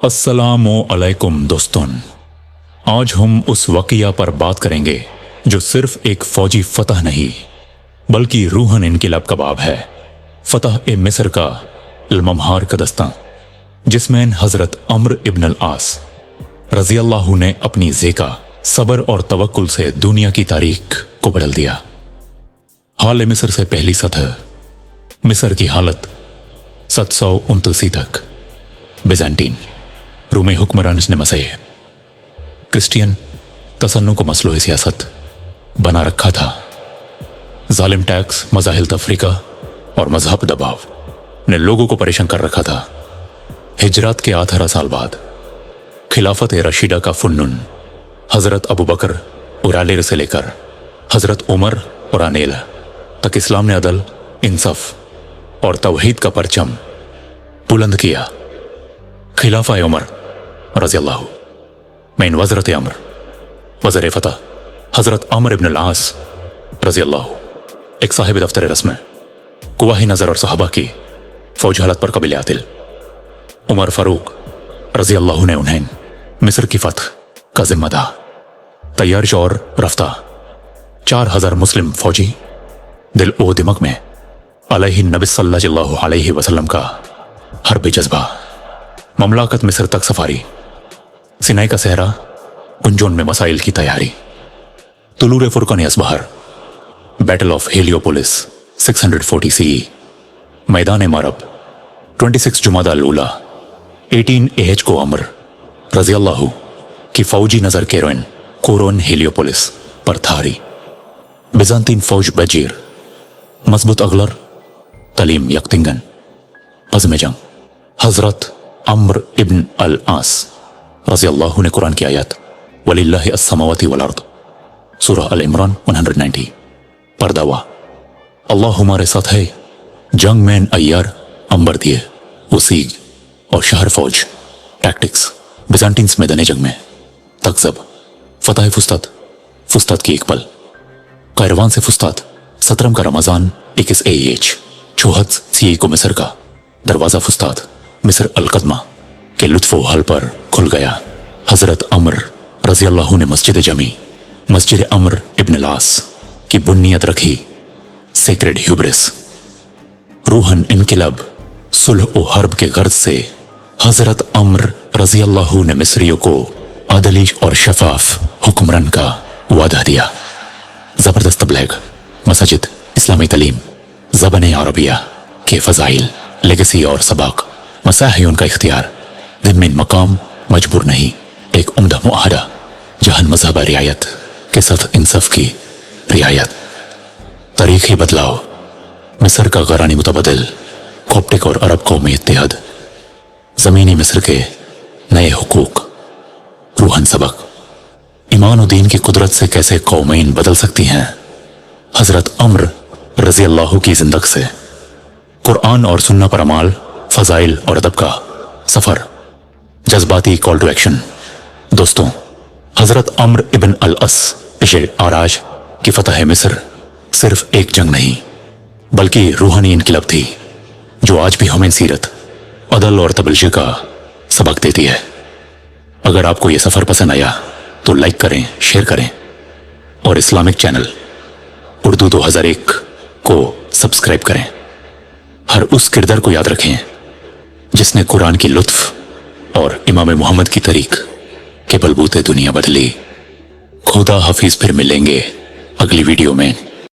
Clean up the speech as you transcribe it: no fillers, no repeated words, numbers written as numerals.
अस्सलामु अलैकुम दोस्तों, आज हम उस वाक़िया पर बात करेंगे जो सिर्फ एक फौजी फतह नहीं बल्कि रूहन इनकलाब का बाब है। फतह ए मिस्र का अल-ममहार का दस्तां, जिसमें हजरत अम्र इब्न अल-आस रजी अल्लाह ने अपनी ज़ेका सब्र और तवक्कुल से दुनिया की तारीख को बदल दिया। हाल मिस्र से पहली सतह, मिस्र की हालत 729 तक बिज़ांटीन रूमी हुक्मरान ने मसह क्रिश्चियन तसन्नु को मसलो सियासत बना रखा था। जालिम टैक्स, मज़ाहिल तफरीका और मजहब दबाव ने लोगों को परेशान कर रखा था। हिजरत के 18 साल बाद खिलाफत रशीदा का फुन्नुन हज़रत अबू बकर और आले से लेकर हज़रत उमर और अनेल तक इस्लाम ने अदल, इंसाफ और तौहीद का परचम बुलंद किया। खिलाफा उमर रज़ी अल्लाह में वज़रत अमर वज़र फतह हज़रत अमर इब्न अल-आस रज़ी अल्लाह एक साहिब दफ्तर रस्म कुवाही नज़र और सहाबा की फौज हालत पर कबिल आतिल उमर फारूक रज़ी अल्लाह ने उन्हें मिस्र की फतह का जिम्मेदार तैयार और रफ्ता 4000 मुस्लिम फौजी दिल ओ दिमाग में अलैहि नबी सल्लल्लाहु अलैहि वसल्लम का हर्बी जज्बा, ममलाकत मिस्र तक सफारी, सिनाई का सहरा, गुंजोन में मसाइल की तैयारी, तुलूर फुरकान असबहर, बैटल ऑफ हेलियोपोलिस 640 CE, मैदान मरब 26 जुमादा अल-उला 18 AH को अमर रज़ी अल्लाह की फौजी नजर केरोइन कोरोन हेलियोपोलिस पर थारी, बिज़ांतीन फौज बजीर, मजबूत अगलर, तलीम यक्तिंगन, अज़्म जंग हजरत अम्र इब्न अल-आस रज़ी अल्लाह ने कुरान की आयत वलिल्लाहि अस्समावाति वल अर्द सूरह अल-इमरान 190 पर दावा, अल्लाह हमारे साथ है, जंग में अय्यार अंबर दिए उसीग और शहर फौज टैक्टिक्स बिज़ांटीन्स मैदान जंग में तकजब फतह फुस्तात, फुस्तात की इकबल कैरवान से फुस्तात 17 का रमज़ान 21 AH चौहद CE को मिस्र का दरवाज़ा फुस्तात मिस्र अल-कदमा के लुत्फ़ो हाल पर खुल गया। हज़रत अमर रज़ी अल्लाह ने मस्जिद जमी, मस्जिद अमर इब्न अल-आस की बुनियाद रखी। सेक्रेड ह्यूब्रिस, रूहन इनकलाब, सुलह और हर्ब के गर्ज से हज़रत अमर रज़ी अल्लाह ने मिस्रियों को आदली और शफाफ हुक्मरान का वादा दिया। ज़बरदस्त तबलीग, मसाजिद, इस्लामी तालीम, ज़बान अरबिया के फ़ज़ाइल, लेगेसी और सबक, मसाही उनका इख्तियार, ज़िम्मिन मकाम मजबूर नहीं, एक उम्दा मुआहदा जहां मज़हब रियायत के साथ इंसाफ की रियायत। तारीखी बदलाव, मिस्र का गरानी मुतबदिल, कॉप्टिक और अरब कौमी इत्तेहाद, ज़मीनी मिस्र के नए हुकूक, रूहन सबक, ईमान और दीन की कुदरत से कैसे कौमें बदल सकती हैं। हज़रत अम्र रज़ी अल्लाह की ज़िंदगी से कुरान और सुन्ना पर अमाल, फ़ज़ाइल और अदब का सफ़र, जज्बाती कॉल टू एक्शन। दोस्तों, हज़रत अम्र इब्न अल-आस इशे आराज की फतह मिस्र सिर्फ एक जंग नहीं बल्कि रूहानी इनकलाब थी जो आज भी हमें सीरत, अदल और तबलीग का सबक देती है। अगर आपको यह सफ़र पसंद आया तो लाइक करें, शेयर करें और इस्लामिक चैनल उर्दू 2001 को सब्सक्राइब करें। हर उस किरदार को याद रखें जिसने कुरान की लुत्फ और इमाम मोहम्मद की तरीक के बलबूते दुनिया बदली। खुदा हाफिज, फिर मिलेंगे अगली वीडियो में।